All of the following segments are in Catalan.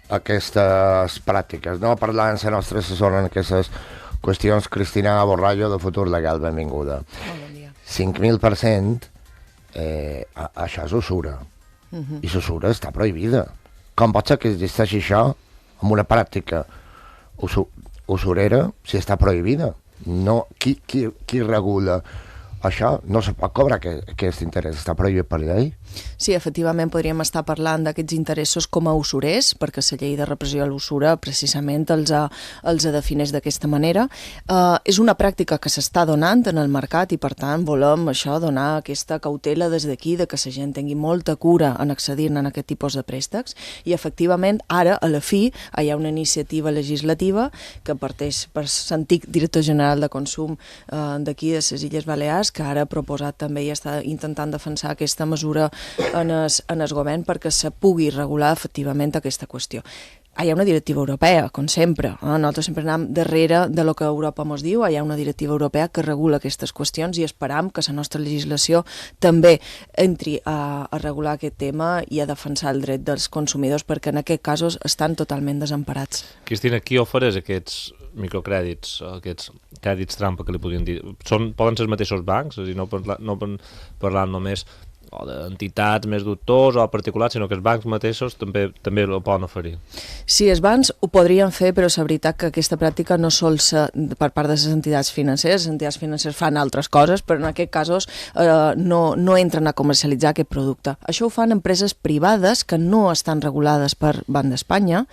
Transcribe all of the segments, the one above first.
aquestes pràctiques, no? Parlant amb la nostra assessora en aquestes qüestions, Cristina Borrallo, de Futur Legal, benvinguda. Molt bon dia. 5.000%, això és usura. I l'usura està prohibida. Com pot ser que existeixi això amb una pràctica usurera si està prohibida? No, qui regula això? No se pot cobrar aquest interès, està prohibit per llei? Sí, efectivament podríem estar parlant d'aquests interessos com a usurers, perquè la llei de repressió a l'usura precisament els defineix d'aquesta manera. És una pràctica que s'està donant en el mercat i per tant volem això donar aquesta cautela des d'aquí de que la gent tingui molta cura en accedir a aquest tipus de préstecs i efectivament ara a la fi hi ha una iniciativa legislativa que parteix per l'antic director general de consum d'aquí de les Illes Balears, que ara ha proposat també i està intentant defensar aquesta mesura en el govern perquè se pugui regular efectivament aquesta qüestió. Hi ha una directiva europea, com sempre. Nosaltres sempre anem darrere de lo que Europa ens diu. Hi ha una directiva europea que regula aquestes qüestions i esperam que la nostra legislació també entri a regular aquest tema i a defensar el dret dels consumidors perquè en aquests casos estan totalment desemparats. Cristina, qui ofereix aquests microcrèdits, aquests crèdits trampa que li podríem dir? Poden ser els mateixos bancs? És a dir, no parlant només d'entitats més dubtors o particulars, sinó que els bancs mateixos també ho poden oferir. Sí, els bancs ho podrien fer, però és veritat que aquesta pràctica no sol ser per part de les entitats financeres. Les entitats financeres fan altres coses, però en aquests casos no entren a comercialitzar aquest producte. Això ho fan empreses privades que no estan regulades per Banc d'Espanya.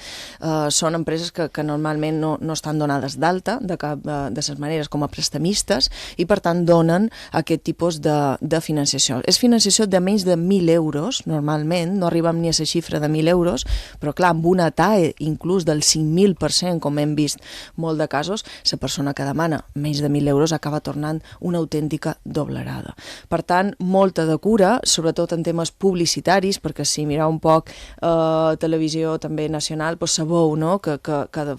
Són empreses que normalment no estan donades d'alta de cap de les maneres com a prestamistes i per tant donen aquest tipus de financiació. És financiació de menys de 1.000 euros, normalment, no arribem ni a la xifra de 1.000 euros, però clar, amb una TAE inclús del 5.000%, com hem vist molt de casos, la persona que demana menys de 1.000 euros acaba tornant una autèntica doblerada. Per tant, molta de cura, sobretot en temes publicitaris, perquè si mireu un poc televisió també nacional, doncs sabeu, no?, que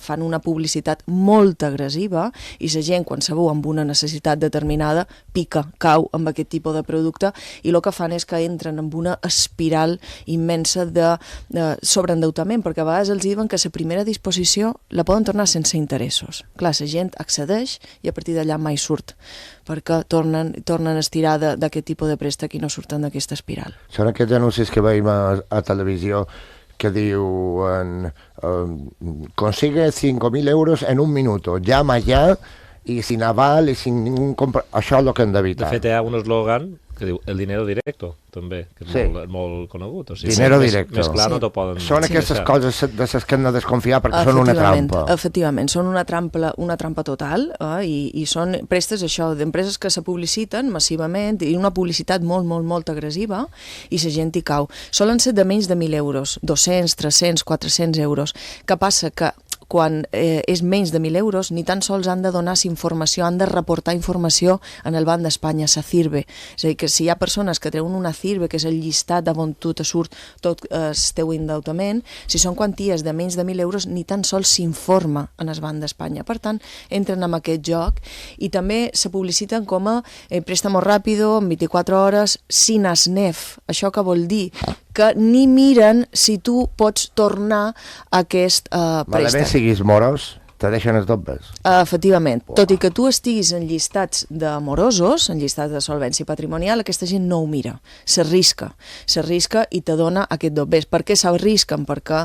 fan una publicitat molt agressiva i la gent, quan sabeu amb una necessitat determinada, pica, cau amb aquest tipus de producte i el que fan és que entren en una espiral immensa de sobreendeutament, perquè a vegades els diuen que la primera disposició la poden tornar sense interessos. Clar, la gent accedeix i a partir d'allà mai surt, perquè tornen a estirar d'aquest tipus de préstec i no surten d'aquesta espiral. Són aquests anuncis que veiem a televisió que diuen consigue 5.000 euros en un minuto, llama ya y sin aval y sin ningún això és el que hem d'evitar. De fet, hi ha un eslògan que diu el dinero directo, també, que és molt conegut. O sigui, dinero directo. Més clar no t'ho poden... Són aquestes coses de les que hem de desconfiar perquè són una trampa. Efectivament, són una trampa total i són préstecs això d'empreses que se publiciten massivament i una publicitat molt agressiva i la gent hi cau. Solen ser de menys de 1.000 euros, 200, 300, 400 euros. Què passa? Que quan és menys de 1.000 euros, ni tan sols han de donar informació, han de reportar informació en el Banc d'Espanya, la CIRBE. És a dir, que si hi ha persones que treuen una CIRBE, que és el llistat d'on tu te surt tot el teu endeutament, si són quanties de menys de 1.000 euros, ni tan sols s'informa en el Banc d'Espanya. Per tant, entren en aquest joc i també se publiciten com a préstamo ràpido, en 24 hores, sin ASNEF. Això què vol dir? Que ni miren si tu pots tornar aquest préstec. Malament siguis morós, te deixen els dobles. Efectivament. Tot i que tu estiguis en llistats de morosos, en llistats de solvència patrimonial, aquesta gent no ho mira. S'arrisca i te dona aquest doblers. Per què s'arrisquen? Perquè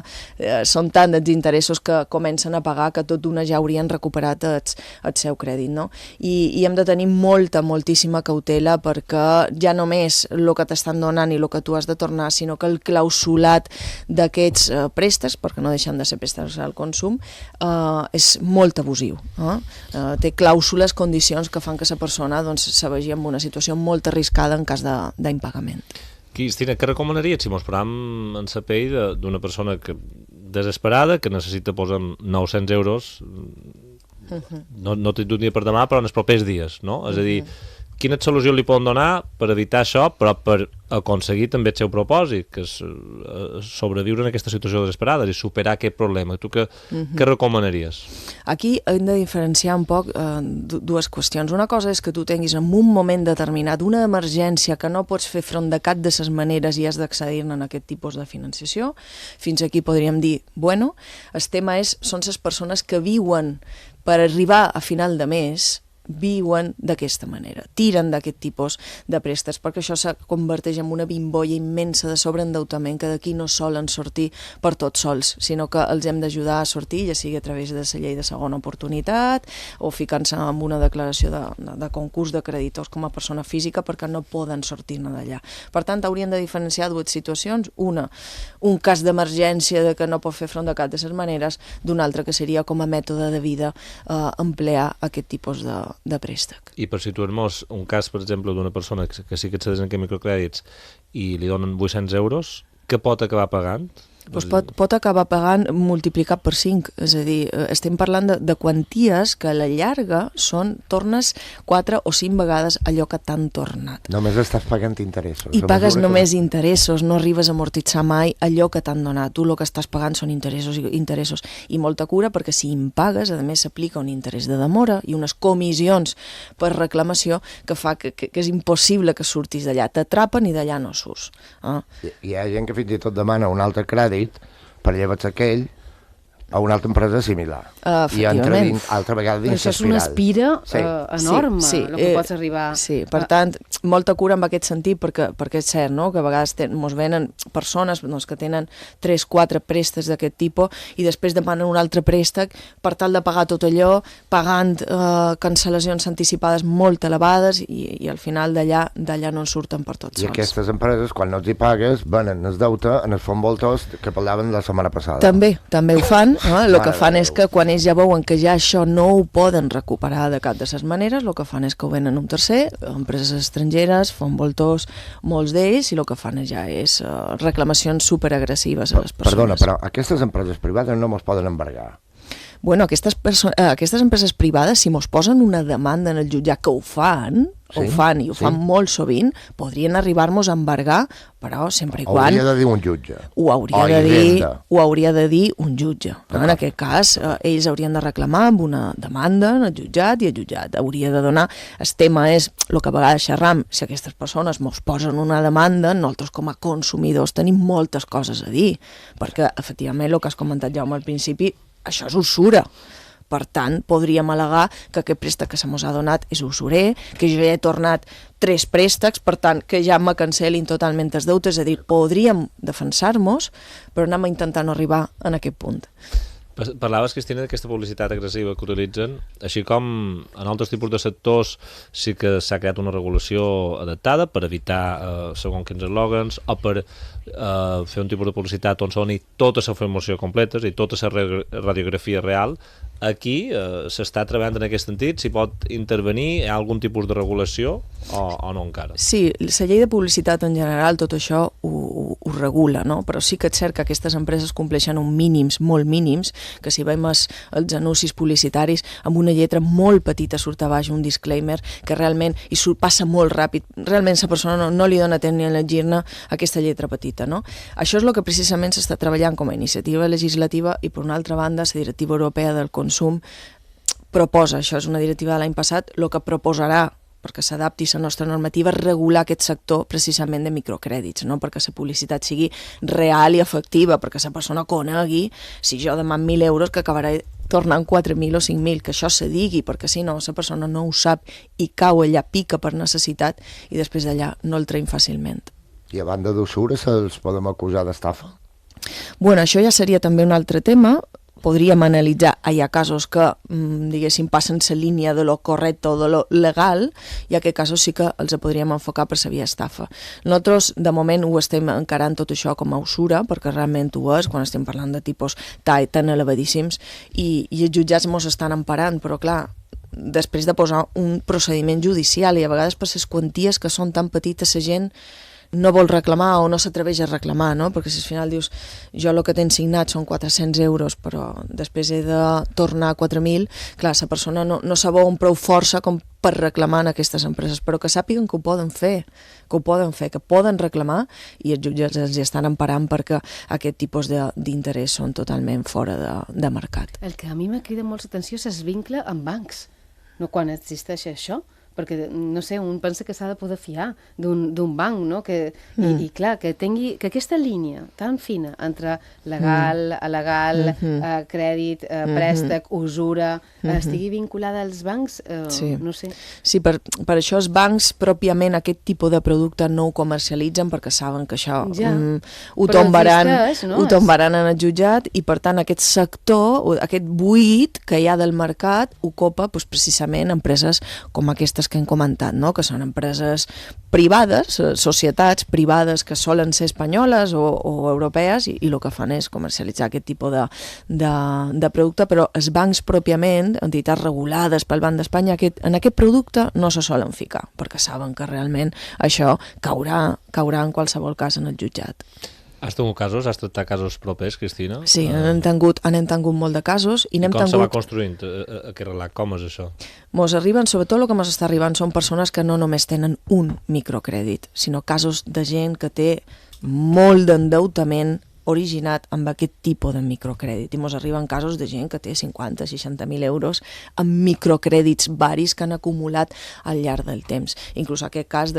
són tant els interessos que comencen a pagar que tot d'una ja haurien recuperat el seu crèdit, no? I hem de tenir moltíssima cautela perquè ja només el que t'estan donant i el que tu has de tornar, sinó que el clausulat d'aquests préstecs, perquè no deixen de ser préstecs al consum, és molt abusiu. Té clàusules, condicions que fan que la persona se vegi en una situació molt arriscada en cas d'impagament. Cristina, què recomanaries si mos posam en la pell d'una persona desesperada que necessita posar 900 euros no d'un dia per demà, però en els propers dies, no? És a dir, quina solució li poden donar per evitar això, però per aconseguir també el seu propòsit, que és sobreviure en aquesta situació desesperada i superar aquest problema. Tu què recomanaries? Aquí hem de diferenciar un poc dues qüestions. Una cosa és que tu tinguis en un moment determinat una emergència que no pots fer front de cap de les maneres i has d'accedir-ne en aquest tipus de financiació. Fins aquí podríem dir, bueno, el tema són les persones que viuen per arribar a final de mes, viuen d'aquesta manera, tiren d'aquest tipus de préstecs, perquè això se converteix en una bimbolla immensa de sobreendeutament que d'aquí no solen sortir per tots sols, sinó que els hem d'ajudar a sortir, ja sigui a través de la llei de segona oportunitat o ficant-se en una declaració de concurs de creditors com a persona física perquè no poden sortir-ne d'allà. Per tant, haurien de diferenciar dues situacions, una, un cas d'emergència de que no pot fer front de cap de les maneres, d'un altre que seria com a mètode de vida emplear aquest tipus de préstec. I per situar-nos un cas, per exemple, d'una persona que sí que accedeix en aquests microcrèdits i li donen 800 euros, què pot acabar pagant? Doncs pot acabar pagant multiplicat per 5, és a dir, estem parlant de quanties que a la llarga tornes 4 o 5 vegades allò que t'han tornat. Només estàs pagant interessos. I pagues només interessos, no arribes a amortitzar mai allò que t'han donat. Tu el que estàs pagant són interessos i molta cura, perquè si impagues, a més s'aplica un interès de demora i unes comissions per reclamació que fa que és impossible que surtis d'allà. T'atrapen i d'allà no surts. Hi ha gent que fins i tot demana un altre crèdit per llevar-se aquell a una altra empresa similar. I entra altra vegada dins l'espiral. Això és una espira enorme, el que pots arribar. Sí, per tant, molta cura en aquest sentit, perquè és cert, no?, que a vegades ens venen persones que tenen 3-4 préstecs d'aquest tipus i després demanen un altre préstec per tal de pagar tot allò, pagant cancel·lacions anticipades molt elevades i al final d'allà no en surten per tots sols. I aquestes empreses, quan no els hi pagues, venen el deute en els fons voltors que parlaven la setmana passada. També ho fan. El que fan és que quan ells ja veuen que ja això no ho poden recuperar de cap de les maneres, el que fan és que ho venen un tercer, empreses estrangeres, fons voltors, molts d'ells, i el que fan ja és reclamacions superagressives a les persones. Perdona, però aquestes empreses privades no mos poden embargar. Bueno, aquestes empreses privades, si mos posen una demanda en el jutjat, que ho fan molt sovint, podrien arribar-nos a embargar, però sempre i quan... Hauria de dir un jutge. Ho hauria de dir un jutge. En aquest cas, ells haurien de reclamar amb una demanda en el jutjat i el jutjat hauria de donar... El tema és, el que a vegades xerram, si aquestes persones mos posen una demanda, nosaltres com a consumidors tenim moltes coses a dir, perquè, efectivament, el que has comentat, Jaume, al principi, això és usura. Per tant, podríem al·legar que aquest préstec que se mos ha donat és usurer, que jo ja he tornat 3 préstecs, per tant, que ja me cancel·lin totalment els deutes, és a dir, podríem defensar-nos, però anem a intentar no arribar en aquest punt. Parlaves, Cristina, d'aquesta publicitat agressiva que utilitzen, així com en altres tipus de sectors sí que s'ha creat una regulació adaptada per evitar segons quins eslògans o per fer un tipus de publicitat on soni tota la informació completa i tota la radiografia real. Aquí s'està treballant en aquest sentit, s'hi pot intervenir, hi ha algun tipus de regulació o no encara? Sí, la llei de publicitat en general tot això ho regula, no? Però sí que és cert que aquestes empreses compleixen uns mínims, molt mínims, que si veiem els anuncis publicitaris amb una lletra molt petita surt a baix un disclaimer que realment, i passa molt ràpid, realment la persona no li dona temps ni a llegir-ne aquesta lletra petita, no? Això és el que precisament s'està treballant com a iniciativa legislativa i per una altra banda la Directiva Europea del Consum proposa, això és una directiva de l'any passat, el que proposarà perquè s'adapti a la nostra normativa, regular aquest sector precisament de microcrèdits, no? Perquè la publicitat sigui real i efectiva, perquè la persona conegui, si jo demano 1.000 euros, que acabarà tornant 4.000 o 5.000, que això se digui, perquè si no, la persona no ho sap i cau allà, pica per necessitat i després d'allà no el traiem fàcilment. I a banda d'usura se'ls podem acusar d'estafa? Bueno, això ja seria també un altre tema. Podríem analitzar, hi ha casos que, diguéssim, passen la línia de lo correcte o de lo legal, i en aquest casos sí que els podríem enfocar per la via estafa. Nosaltres, de moment, ho estem encarant tot això com a usura, perquè realment ho és, quan estem parlant de tipus tan elevadíssims, i els jutjats mos estan emparant, però clar, després de posar un procediment judicial, i a vegades per les quanties que són tan petites, la gent no vol reclamar o no s'atreveix a reclamar, no? Perquè si al final dius, jo el que tens signat són 400 euros, però després he de tornar 4.000, clar, la persona no se veu amb prou força com per reclamar en aquestes empreses, però que sàpiguen que ho poden fer, que poden reclamar, i els jutges els estan emparant perquè aquest tipus d'interès són totalment fora de mercat. El que a mi m'ha cridat molt l'atenció és el vincle amb bancs, no quan existeix això, perquè, no sé, un pensa que s'ha de poder fiar d'un banc, no? I clar, que aquesta línia tan fina entre legal, alegal, crèdit, préstec, usura, estigui vinculada als bancs, no sé. Sí, per això els bancs pròpiament aquest tipus de producte no ho comercialitzen perquè saben que això ho tombaran en el jutjat i per tant aquest sector, aquest buit que hi ha del mercat ocupa precisament empreses com aquestes que hem comentat, no? Que són empreses privades, societats privades que solen ser espanyoles o europees i el que fan és comercialitzar aquest tipus de producte, però els bancs pròpiament, entitats regulades pel Banc d'Espanya, en aquest producte no se solen ficar, perquè saben que realment això caurà en qualsevol cas en el jutjat. Has tingut casos? Has tractat casos propers, Cristina? Sí, n'hem tingut molt de casos. I com se va construint aquest relat? Com és això? Mos arriben, sobretot el que mos està arribant són persones que no només tenen un microcrèdit, sinó casos de gent que té molt d'endeutament originat amb aquest tipus de microcrèdit. I mos arriben casos de gent que té 50-60.000 euros amb microcrèdits varis que han acumulat al llarg del temps. Inclús aquest cas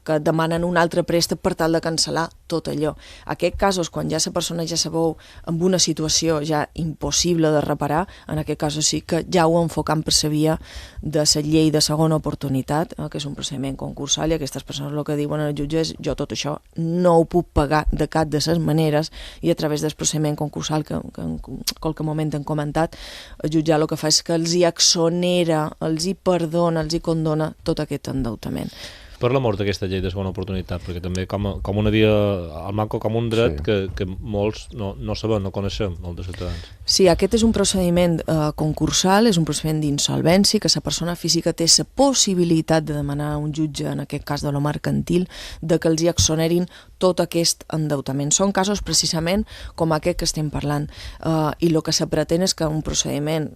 que demanen un altre préstec per tal de cancel·lar tot allò. Aquest casos, quan ja la persona ja se veu en una situació ja impossible de reparar, en aquest cas sí que ja ho enfocam per la via de la llei de segona oportunitat, que és un procediment concursal, i aquestes persones el que diuen al jutge és jo tot això no ho puc pagar de cap de les maneres, i a través del procediment concursal que en qualque moment hem comentat, el jutge el que fa és que els hi exonera, els hi perdona, els hi condona tot aquest endeutament. Per l'amor d'aquesta llei de segona oportunitat, perquè també com una via al manco, com un dret que molts no sabem, no coneixem, molts de ciutadans. Sí, aquest és un procediment concursal, és un procediment d'insolvència, que la persona física té la possibilitat de demanar a un jutge, en aquest cas de lo mercantil, de que els hi exonerin tot aquest endeutament. Són casos precisament com aquest que estem parlant, i el que se pretén és que un procediment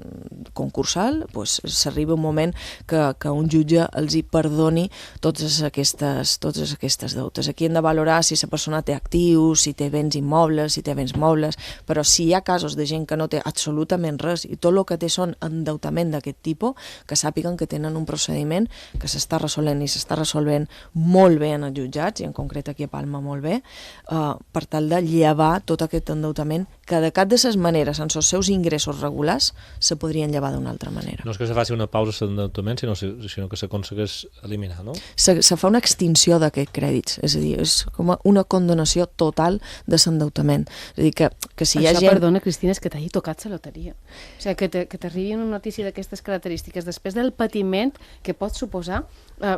concursal s'arriba un moment que un jutge els hi perdoni totes aquestes deutes. Aquí hem de valorar si la persona té actius, si té béns immobles, si té béns mobles, però si hi ha casos de gent que no té absolutament res i tot el que té són endeutament d'aquest tipus, que sàpiguen que tenen un procediment que s'està resolent i s'està resolvent molt bé en els jutjats, i en concret aquí a Palma molt bé, per tal de llevar tot aquest endeutament que de cap de les maneres, en els seus ingressos regulars, se podrien llevar d'una altra manera. No és que se faci una pausa a l'endeutament, sinó que s'aconsegueix eliminar, no? Se fa una extinció d'aquests crèdits, és a dir, és com una condonació total de l'endeutament. És a dir, que si hi ha gent... Perdona, Cristina, és que t'hagi tocat la loteria. O sigui, que t'arribi una notícia d'aquestes característiques després del patiment que pot suposar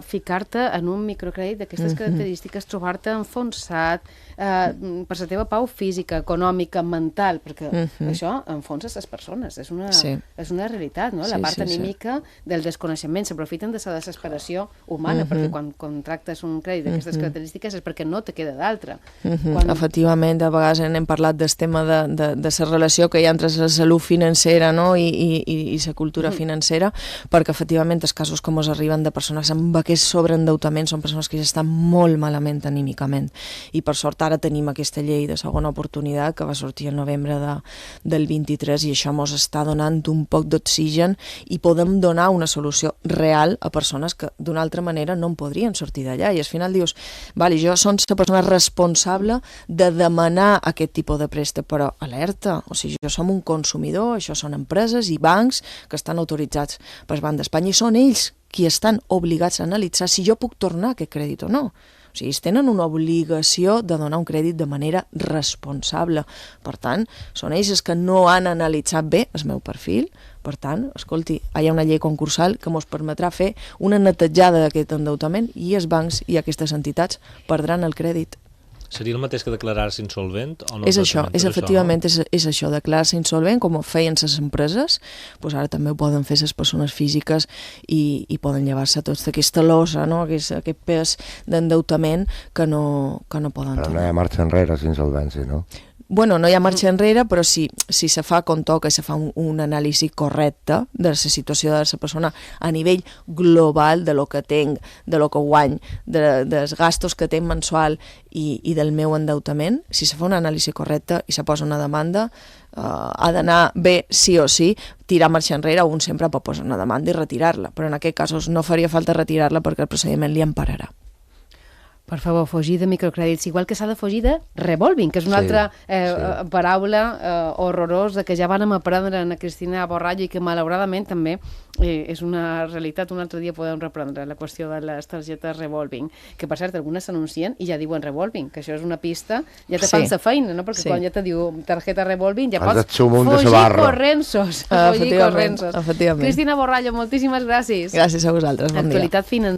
ficar-te en un microcrèdit d'aquestes característiques, trobar-te enfonsat per la teva pau física, econòmica, mental, perquè això enfonsa les persones, és una realitat, no? La part anímica del desconeixement, s'aprofiten de la desesperació humana, perquè quan contractes un crèdit d'aquestes característiques és perquè no te queda d'altra. Efectivament, a vegades hem parlat del tema de la relació que hi ha entre la salut financera, no? i la cultura financera, perquè efectivament els casos que ens arriben de persones amb aquest sobreendeutament són persones que ja estan molt malament anímicament, i per sort ara tenim aquesta llei de segona oportunitat que va sortir el novembre del 23, i això ens està donant un poc d'oxigen i podem donar una solució real a persones que d'una altra manera no en podrien sortir d'allà, i al final dius, vale, jo som la persona responsable de demanar aquest tipus de préstec, però alerta, o sigui, jo som un consumidor, això són empreses i bancs que estan autoritzats pel Banc d'Espanya, i són ells qui estan obligats a analitzar si jo puc tornar aquest crèdit o no. O sigui, ells tenen una obligació de donar un crèdit de manera responsable. Per tant, són ells els que no han analitzat bé el meu perfil. Per tant, escolti, hi ha una llei concursal que ens permetrà fer una netejada d'aquest endeutament, i els bancs i aquestes entitats perdran el crèdit. Seria el mateix que declarar-se insolvent o no? És això, exactament? efectivament, és això, declarar-se insolvent, com ho feien les empreses, doncs ara també ho poden fer les persones físiques i poden llevar-se tota aquesta losa, no? aquest pes d'endeutament que no poden Però no tenir. hi ha marxa enrere, insolvència, no? Bueno, no hi ha marxa enrere, però si se fa com toca i se fa un anàlisi correcte de la situació de la persona a nivell global de lo que tinc, de lo que guany, dels gastos que tinc mensual i del meu endeutament, si se fa un anàlisi correcte i se posa una demanda, ha d'anar bé sí o sí, tirar marxa enrere, un sempre pot posar una demanda i retirar-la, però en aquest cas no faria falta retirar-la perquè el procediment li empararà. Per favor, fugir de microcrèdits, igual que s'ha de fugir de revolving, que és una altra paraula horrorosa que ja vàrem aprendre en Cristina Borrallo i que malauradament també és una realitat. Un altre dia podem reprendre la qüestió de les targetes revolving, que per cert algunes s'anuncien i ja diuen revolving, que això és una pista, ja te fan la feina, no? Perquè quan ja te diu targeta revolving ja pots fugir corrensos. Efectivament. Cristina Borrallo, moltíssimes gràcies. Gràcies a vosaltres, bon dia. Actualitat financera.